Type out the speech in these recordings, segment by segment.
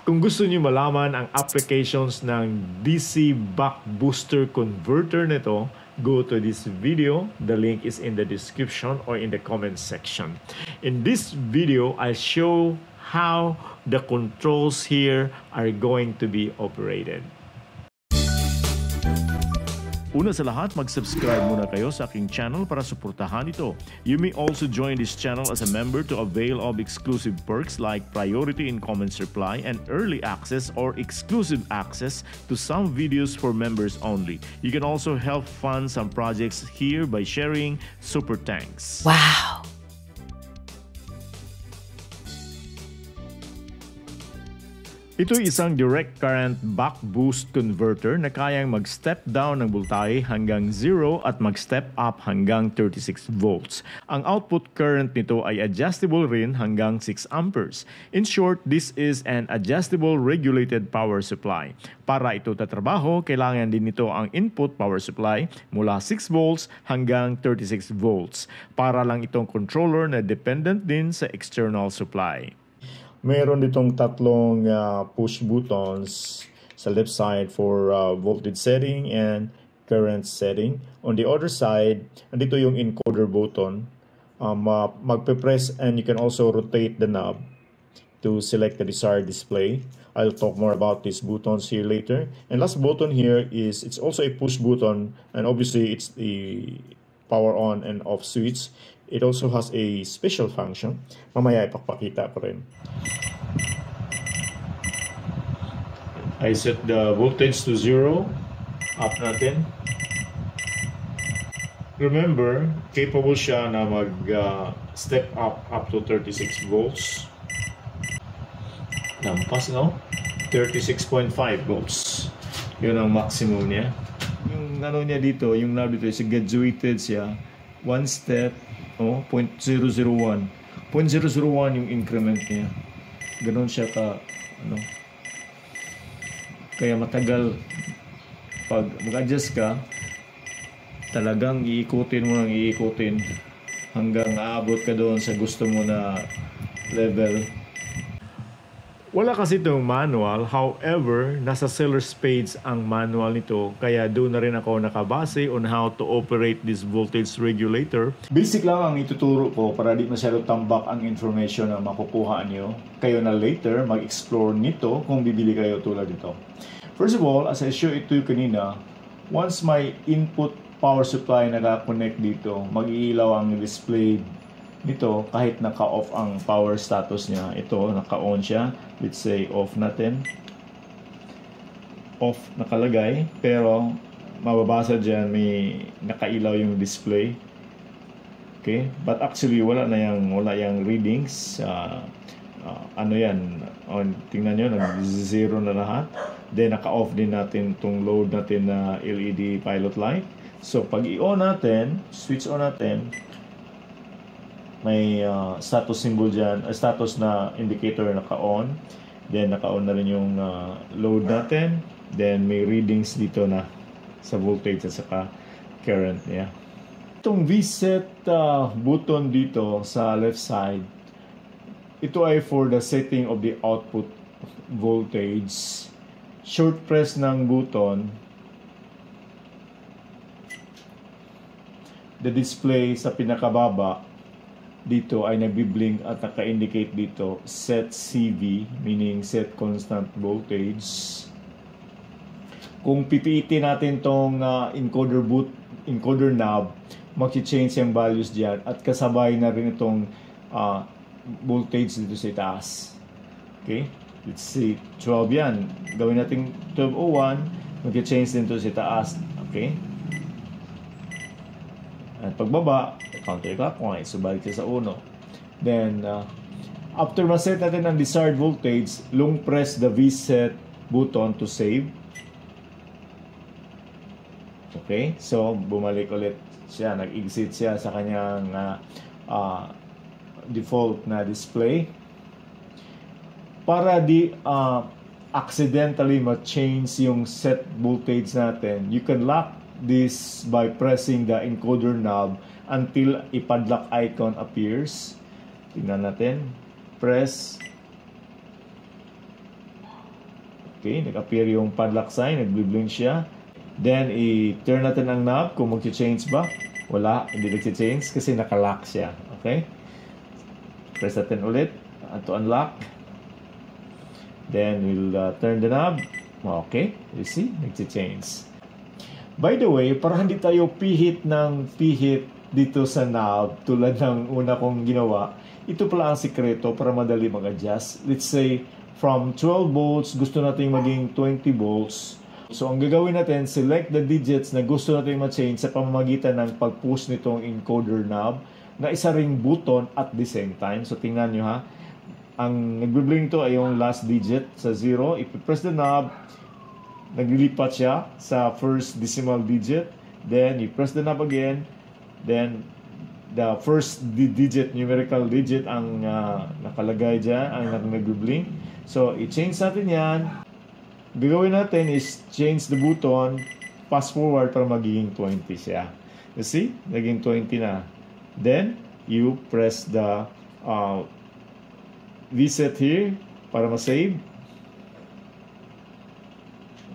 Kung gusto niyo malaman ang applications ng DC buck booster converter nito, go to this video. The link is in the description or in the comment section. In this video, I'll show how the controls here are going to be operated. Una sa lahat, mag-subscribe muna kayo sa aking channel para suportahan ito. You may also join this channel as a member to avail of exclusive perks like priority in comments reply and early access or exclusive access to some videos for members only. You can also help fund some projects here by sharing super thanks. Wow! Ito ay isang direct current buck boost converter na kayang mag-step down ng voltahe hanggang 0 at mag-step up hanggang 36 volts. Ang output current nito ay adjustable rin hanggang 6 amperes. In short, this is an adjustable regulated power supply. Para ito tatrabaho, kailangan din nito ang input power supply mula 6 volts hanggang 36 volts. Para lang itong controller na dependent din sa external supply. Meron ditong tatlong push buttons sa left side for voltage setting and current setting. On the other side, andito yung encoder button. Magpe-press and you can also rotate the knob to select the desired display. I'll talk more about these buttons here later. And last button here is, it's also a push button, and obviously it's the power on and off switch. It also has a special function. Mamaya ipapakita ko rin. I set the voltage to 0. Up natin. Remember, capable siya na mag-step up to 36 volts. Lampas, no? 36.5 volts. Yun ang maximum niya. Yung ano niya dito, yung knob dito, is graduated siya. One step, 0.001. 0.001 yung increment niya. Ganon siya ka, kaya matagal. Pag mag-adjust ka, talagang iikutin mo nang iikutin hanggang aabot ka doon sa gusto mo na level. Wala kasi itong manual, however, nasa seller's page ang manual nito, kaya doon na rin ako nakabase on how to operate this voltage regulator. Basic lang ang ituturo ko para di masyado tambak ang information na makukuha nyo. Kayo na later mag-explore nito kung bibili kayo tulad nito. First of all, as I show ito kanina, once my input power supply naka-connect dito, mag-iilaw ang display nito kahit naka-off ang power status niya. Ito, naka-on siya. Let's say off natin. Off nakalagay, pero mababasa dyan may nakailaw yung display. Okay? But actually, wala yang readings. Ano yan? Tingnan nyo, nag-zero na lahat. Then, naka-off din natin itong load natin na LED pilot light. So, pag i-on natin, switch on natin, may status symbol dyan, status na indicator naka-on. Then naka-on na rin yung load natin. Then may readings dito na sa voltage at saka current niya. Itong VSET button dito sa left side, ito ay for the setting of the output voltage. Short press ng button, the display sa pinakababa dito ay nagbi-blink at naka-indicate dito set CV, meaning set constant voltage. Kung pipiitin natin tong encoder knob, mag-change yung values diyan at kasabay na rin itong voltage dito sa itaas. Okay? Let's see, 12 yan. Gawin natin 1201, mag-change din ito sa itaas. Okay? At pagbaba, counterclockwise, so balik siya sa 1. Then, after ma-set natin ang desired voltage, long press the VSET button to save. Okay, so bumalik ulit siya, nag-exit siya sa kanyang default na display. Para di accidentally ma-change yung set voltage natin, you can lock this by pressing the encoder knob until a padlock icon appears. Tingnan natin. Press. Okay, nag-appear yung padlock sign, nag-blink siya. Then, i-turn natin ang knob kung mag-change ba. Wala, hindi nag-change kasi naka-lock siya. Okay? Press natin ulit to unlock. Then, we'll turn the knob. Okay, you see, nag-change. By the way, para hindi tayo pihit ng pihit dito sa knob tulad ng una kong ginawa, ito pala ang sikreto para madali mag-adjust. Let's say, from 12 volts, gusto natin maging 20 volts. So, ang gagawin natin, select the digits na gusto natin ma-change sa pamamagitan ng pag-push nitong encoder knob na isa ring button at the same time. So, tingnan nyo ha. Ang nagbe-blink to ay yung last digit sa 0. If you press the knob, naglilipat siya sa first decimal digit. Then, you press the knob again. Then, the first digit, numerical digit ang nakalagay dyan, ang nagbe-blink. So, i-change natin yan. Gagawin natin is change the button, fast forward para magiging 20 siya. You see? Naging 20 na. Then, you press the reset here para ma-save.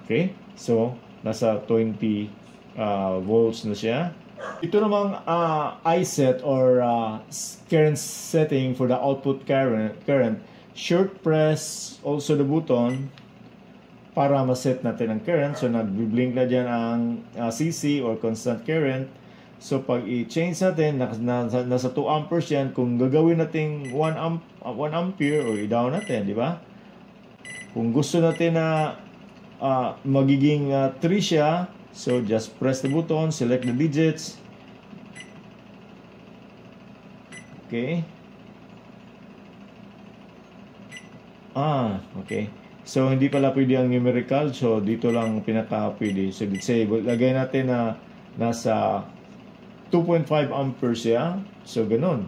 Okay? So, nasa 20 volts na siya. Ito namang iSet or current setting for the output current. Short press also the button para ma-set natin ang current. So, nag-blink na dyan ang CC or constant current. So, pag i-change natin, nasa 2 amperes yan. Kung gagawin natin 1 ampere or i-down natin, di ba? Kung gusto natin na magiging 3 siya, so just press the button, select the digits. Okay. Okay. So, hindi pala pwede ang numerical. So, dito lang pinaka pwede. So, let's say, lagay natin na nasa 2.5 amperes siya. So, ganun.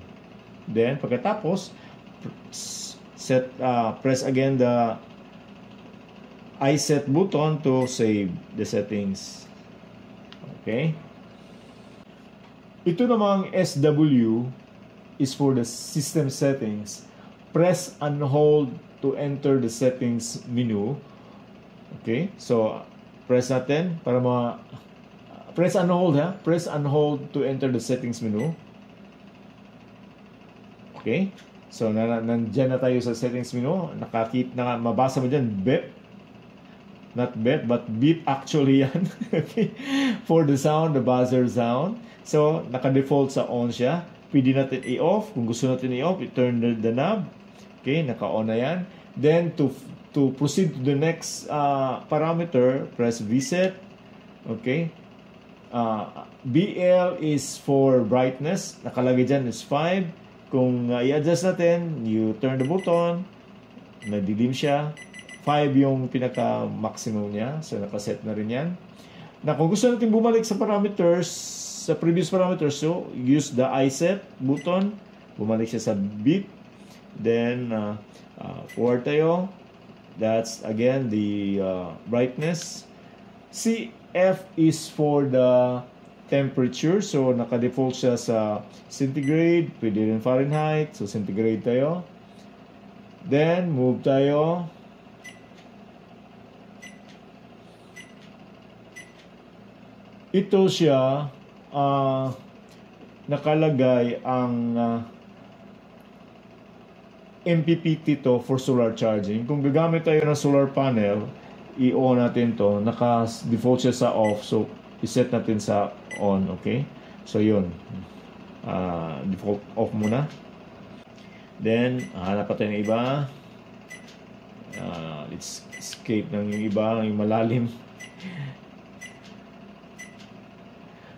Then, pagkatapos, press again the iSet button to save the settings. Okay? Ito namang SW is for the system settings. Press and hold to enter the settings menu. Okay? So, press natin para press and hold ha. Press and hold to enter the settings menu. Okay? So, nandyan na tayo sa settings menu. Mabasa mo dyan, beep. Not beep, but beep actually yan. Okay? For the sound, the buzzer sound. So, naka-default sa on siya. Pwede natin i-off. Kung gusto natin i-off, i-turn the knob. Okay? Naka-on na yan. Then, to proceed to the next parameter, press reset. Okay? BL is for brightness. Nakalagay dyan is 5. Kung i-adjust natin, you turn the button. Nadilim siya. 5 yung pinaka-maximum niya. So, nakaset na rin yan. Na kung gusto natin bumalik sa parameters, sa previous parameters, so, use the iSet button. Bumalik siya sa beep. Then, forward tayo. That's, again, the brightness. CF is for the temperature. So, naka-default siya sa centigrade. Pwede rin Fahrenheit. So, centigrade tayo. Then, move tayo. Ito siya, nakalagay ang MPPT to for solar charging. Kung gagamit tayo ng solar panel, i-on natin to. Naka-default siya sa off. So, i-set natin sa on. Okay? So, yun. Default off muna. Then, hanap pa tayo ng iba. Let's escape ng yung iba, yung malalim.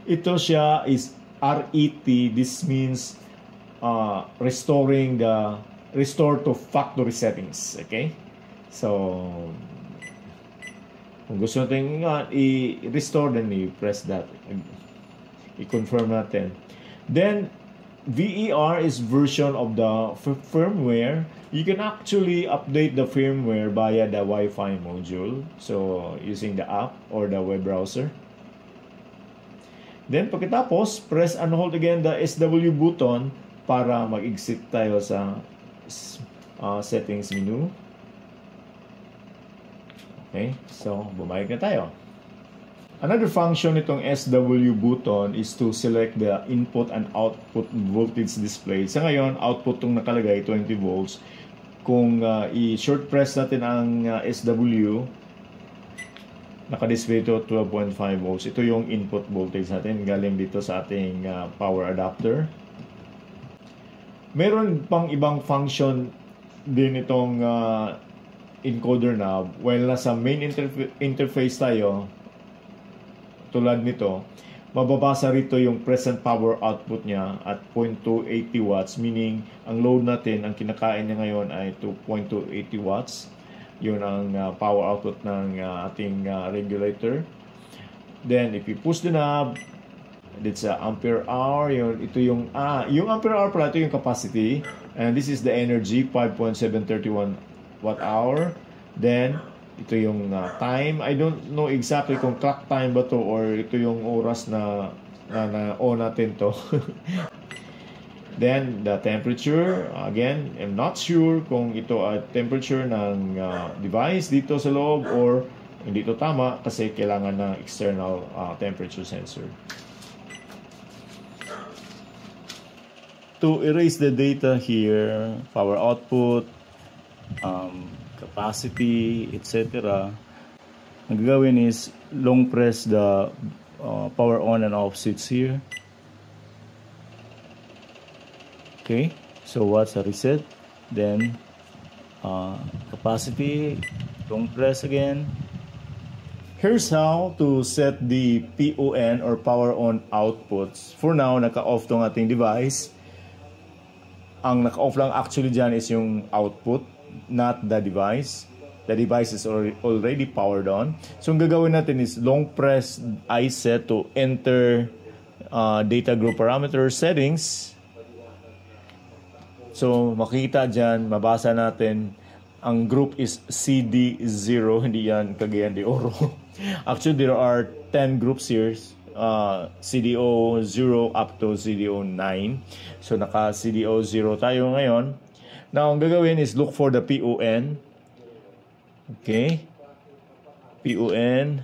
Ito siya is RET. This means restore to factory settings. Okay? So, kung gusto natin i-restore, then i-press that. I-confirm natin. Then, VER is version of the firmware. You can actually update the firmware via the Wi-Fi module. So, using the app or the web browser. Then, pagkatapos, press and hold again the SW button para mag-exit tayo sa settings menu. Okay, so bumayag na tayo. Another function nitong SW button is to select the input and output voltage display. Sa ngayon, output tong nakalagay, 20 volts. Kung i-short press natin ang SW, naka-display ito 12.5 volts. Ito yung input voltage natin galing dito sa ating power adapter. Meron pang ibang function din itong encoder knob. While nasa main interface tayo, tulad nito, mababasa rito yung present power output niya at 0.280 watts, meaning ang load natin, ang kinakain niya ngayon ay 2.280 watts. Yun ang power output ng ating regulator. Then, if you push the knob, it's ampere hour. Ito yung ampere hour pala, ito yung capacity. And this is the energy, 5.731 watt hour. Then, ito yung time. I don't know exactly kung clock time ba to or ito yung oras na on natin to. Then, the temperature. Again, I'm not sure kung ito ay temperature ng device dito sa loob or hindi ito tama kasi kailangan ng external temperature sensor. To erase the data here, power output, capacity, etc. Ang gagawin is long press the power on and off switch here. Okay, so what's a reset? Then capacity, long press again. Here's how to set the PON or power on outputs. For now, naka-off tong ating device. Ang naka-off lang actually dyan is yung output, not the device. The device is already powered on. So, ang gagawin natin is long press I set to enter data group parameter settings. So, makita dyan, mabasa natin, ang group is CD0, hindi yan Cagayan de Oro. Actually, there are 10 groups here. CDO 0 up to CDO 9. So, naka CDO 0 tayo ngayon. Now, ang gagawin is look for the PON. Okay. PON,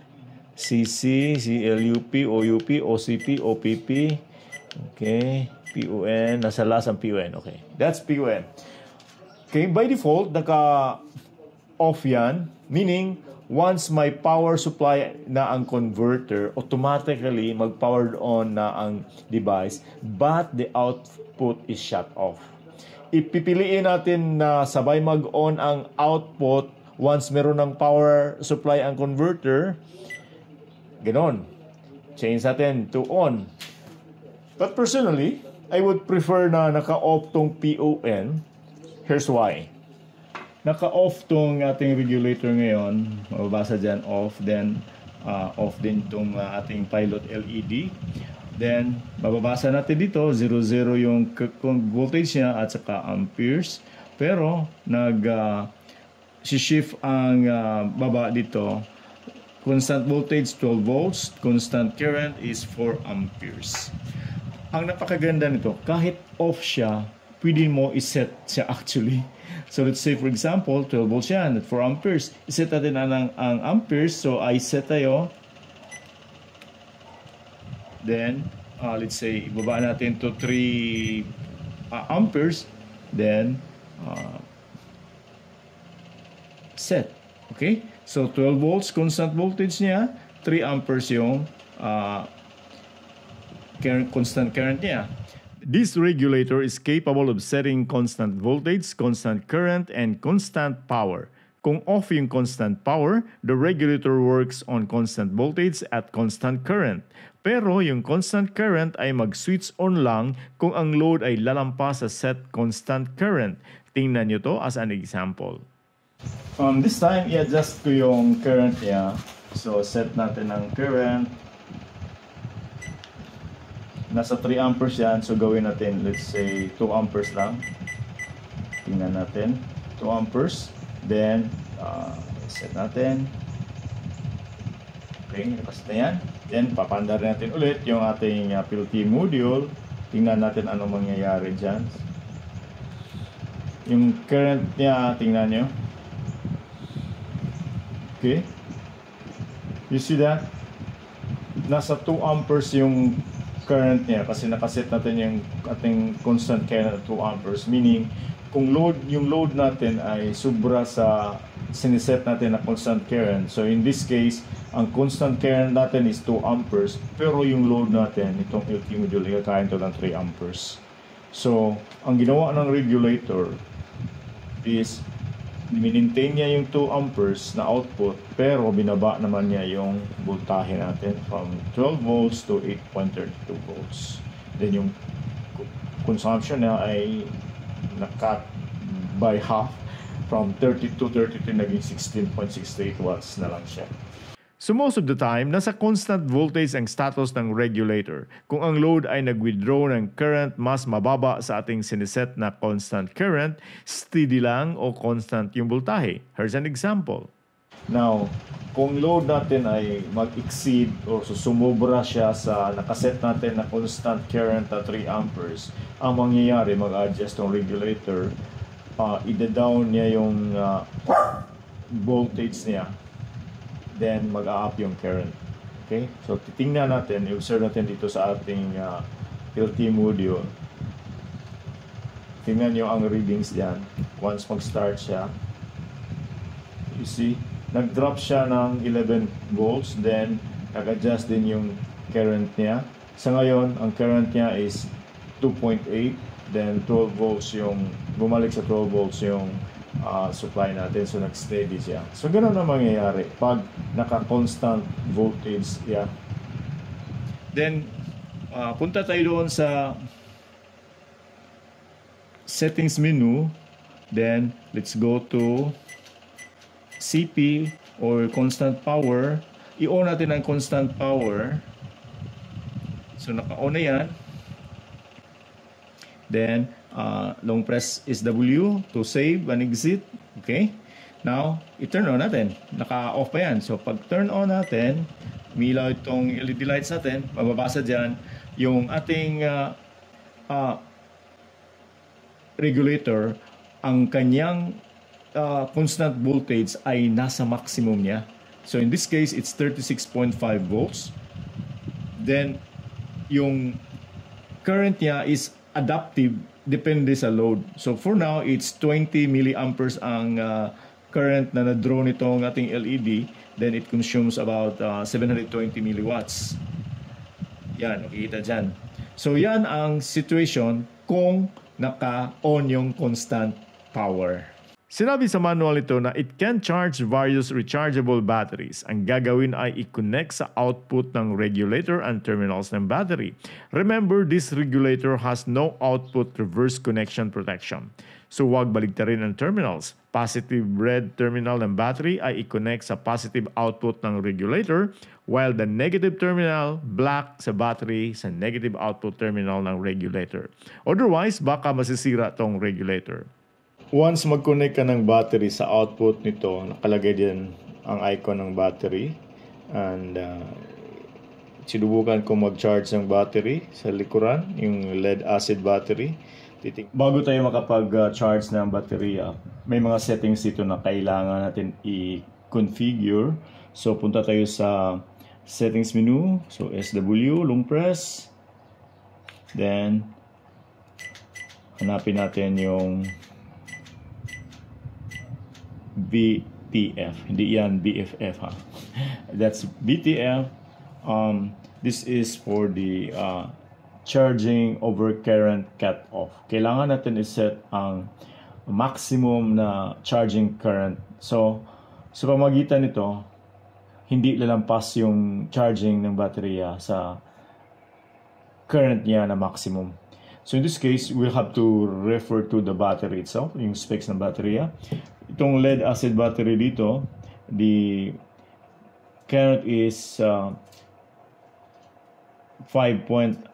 CC, CLUP, OUP, OCP, OPP. Okay. PON. Nasa last ang PON. Okay. That's PON. Okay. By default, naka-off yan. Meaning, once may power supply na ang converter, automatically mag-powered on na ang device, but the output is shut off. Ipipiliin natin na sabay mag-on ang output once meron ng power supply ang converter. Ganon. Change natin to on. But personally, I would prefer na naka-off tong PON. Here's why. Naka-off tong ating regulator ngayon. Mababasa dyan off. Then, off din itong ating pilot LED. Then, mababasa natin dito, 0, 0 yung voltage niya at saka amperes. Pero, shift ang baba dito. Constant voltage, 12 volts. Constant current is 4 amperes. Ang napakaganda nito, kahit off siya, pwede mo iset siya actually. So, let's say, for example, 12 volts yan at 4 amperes. Iset natin ang amperes. So, I set tayo. Then, let's say, ibaba natin to 3 amperes. Then, set. Okay? So, 12 volts, constant voltage niya. 3 amperes yung constant current niya. This regulator is capable of setting constant voltage, constant current, and constant power. Kung off yung constant power, the regulator works on constant voltage at constant current. Pero yung constant current ay mag-switch on lang kung ang load ay lalampas sa set constant current. Tingnan nyo to as an example. This time, i-adjust ko yung current niya. So, set natin ang current. Nasa 3 amperes yan. So, gawin natin, let's say, 2 amperes lang. Tingnan natin. 2 amperes. Then, set natin. Okay, lakas na yan. Then, papandar natin ulit yung ating PLT module. Tingnan natin anong mangyayari dyan. Yung current niya, tingnan nyo. Okay? You see that? Nasa 2 amperes yung current niya kasi nakaset natin yung ating constant current at 2 amperes. Meaning, kung yung load natin ay sobra sa siniset natin na constant current. So in this case, ang constant current natin is 2 amperes pero yung load natin, itong LT module, ikakain to ng 3 amperes. So, ang ginawa ng regulator is minintain niya yung 2 amperes na output pero binaba naman niya yung voltahe natin from 12 volts to 8.32 volts. Then yung consumption niya ay na-cut by half from 32 naging 16.68 watts na lang siya. So most of the time, nasa constant voltage ang status ng regulator. Kung ang load ay nag-withdraw ng current mas mababa sa ating siniset na constant current, steady lang o constant yung voltahe. Here's an example. Now, kung load natin ay mag-exceed o sumobra siya sa nakaset natin na constant current na 3 amperes, ang mangyayari, mag-adjust ng regulator, ida-down niya yung voltage niya, then mag-a-up yung current. Okay? So, titingnan natin, i-observe natin dito sa ating LT module. Tingnan nyo ang readings diyan. Once mag-start siya, you see, nag-drop siya ng 11 volts, then nag-adjust din yung current niya. Sa ngayon, ang current niya is 2.8, then 12 volts yung, bumalik sa 12 volts yung supply natin, so nag-steady siya. So ganoon ang mangyayari pag naka-constant voltage yan. Then punta tayo doon sa settings menu, then let's go to CP or constant power. I-on natin ang constant power. So naka-on na yan. Then long press is W to save and exit. Okay? Now, i-turn on natin. Naka-off pa yan. So, pag turn on natin, umilaw itong LED lights natin, mababasa dyan yung ating regulator, ang kanyang constant voltage ay nasa maximum niya. So, in this case, it's 36.5 volts. Then, yung current niya is adaptive, depende sa load. So for now, it's 20 milliamperes ang current na na-draw nitong ating LED. Then it consumes about 720 milliwatts. Yan, nakikita dyan. So yan ang situation kung naka-on yung constant power. Sinabi sa manual ito na it can charge various rechargeable batteries. Ang gagawin ay i-connect sa output ng regulator and terminals ng battery. Remember, this regulator has no output reverse connection protection. So huwag baligtarin ang terminals. Positive red terminal ng battery ay i-connect sa positive output ng regulator, while the negative terminal, black sa battery, sa negative output terminal ng regulator. Otherwise, baka masisira tong regulator. Once mag-connect ka ng battery sa output nito, nakalagay din ang icon ng battery. And sinubukan ko mag-charge ng battery sa likuran, yung lead acid battery. Bago tayo makapag-charge ng baterya, may mga settings dito na kailangan natin i-configure. So punta tayo sa settings menu. So SW, long press. Then hanapin natin yung BTF. Hindi yan BFF ha. That's BTF. This is for the charging over current cut-off. Kailangan natin i-set ang maximum na charging current. So, sa pamagitan nito, hindi lalampas yung charging ng baterya sa current niya na maximum. So in this case, we'll have to refer to the battery itself, yung specs ng baterya. Itong lead acid battery dito, the current is 5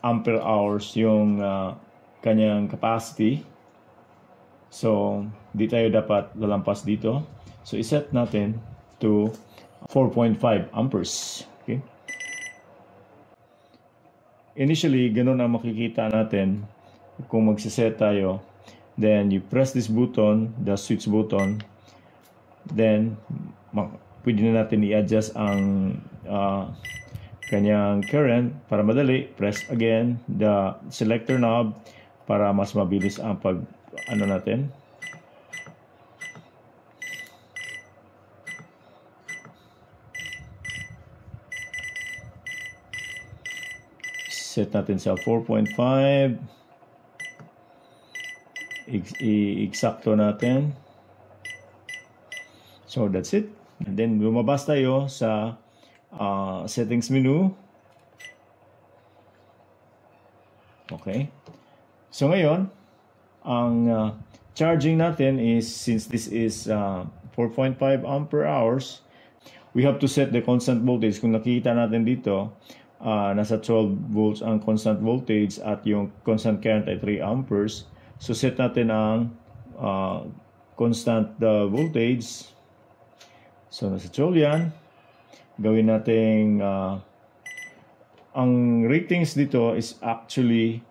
ampere hours yung kanyang capacity. So, di tayo dapat lalampas dito. So, iset natin to 4.5 amperes. Okay? Initially, ganun ang makikita natin kung magsiset tayo. Then, you press this button, the switch button. Then, pwede na natin i-adjust ang kanyang current. Para madali, press again the selector knob para mas mabilis ang natin. Set natin sa 4.5. I-eksakto natin. So that's it. And then lumabas tayo sa settings menu. Okay. So ngayon, ang charging natin is, since this is 4.5 ampere hours, we have to set the constant voltage. Kung nakita natin dito, nasa 12 volts ang constant voltage at yung constant current ay 3 amperes. So set natin ang constant voltage. So nasa 12 yan. Gawin natin ang ratings dito is actually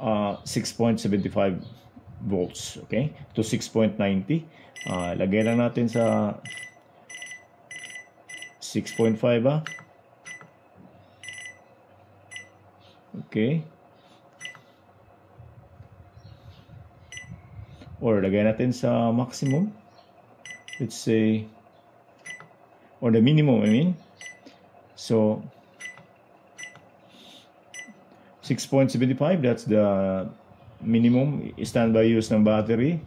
6.75 volts, okay, to 6.90. Lagay lang natin sa 6.5 okay, or lagay natin sa maximum, let's say, or the minimum, I mean. So 6.75, that's the minimum standby use ng battery.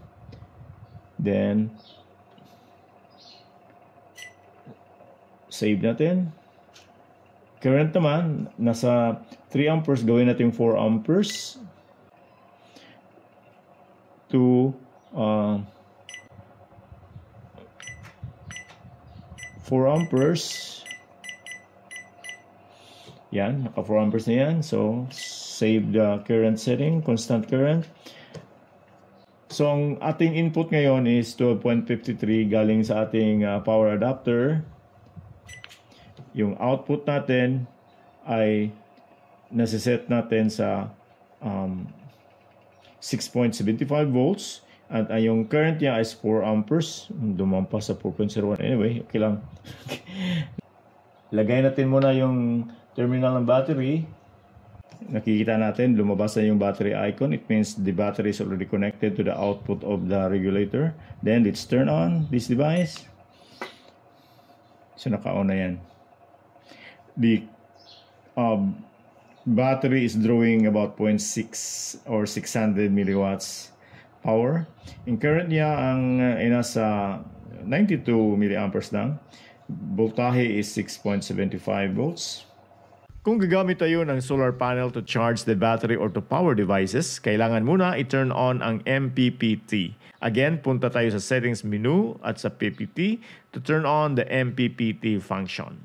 Then save natin. Current naman nasa 3 amperes, gawin natin 4 amperes to 4 amperes. Yan, naka 4 amperes na yan. So, save the current setting, constant current. So, ang ating input ngayon is 12.53 galing sa ating power adapter. Yung output natin ay nasiset natin sa 6.75 volts. At yung current niya is 4 amperes. Dumampas sa 4.01. Anyway, okay lang. Lagay natin muna yung terminal ng battery. Nakikita natin, lumabas na yung battery icon. It means the battery is already connected to the output of the regulator. Then, let's turn on this device. So, naka-on na yan. The battery is drawing about 0.6 or 600 milliwatts power. In current niya, ang nasa 92 milliamperes lang. Voltahe is 6.75 volts. Kung gagamit tayo ng solar panel to charge the battery or to power devices, kailangan muna i-turn on ang MPPT. Again, punta tayo sa settings menu at sa PPT to turn on the MPPT function.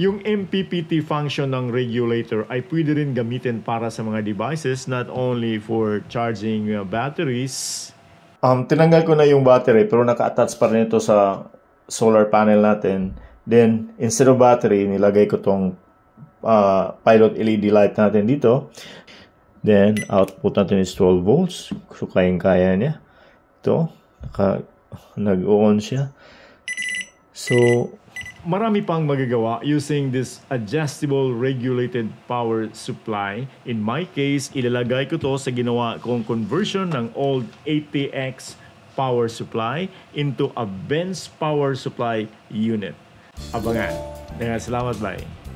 Yung MPPT function ng regulator ay pwede rin gamitin para sa mga devices, not only for charging batteries. Tinanggal ko na yung battery pero naka-attach pa rin ito sa solar panel natin. Then, instead of battery, nilagay ko tong pilot LED light natin dito. Then, output natin is 12 volts. So, kayang-kaya niya. Ito, nag-on siya. So, marami pang magagawa using this adjustable regulated power supply. In my case, ilalagay ko to sa ginawa kong conversion ng old ATX power supply into a Benz power supply unit. Abangan. Salamat, bye.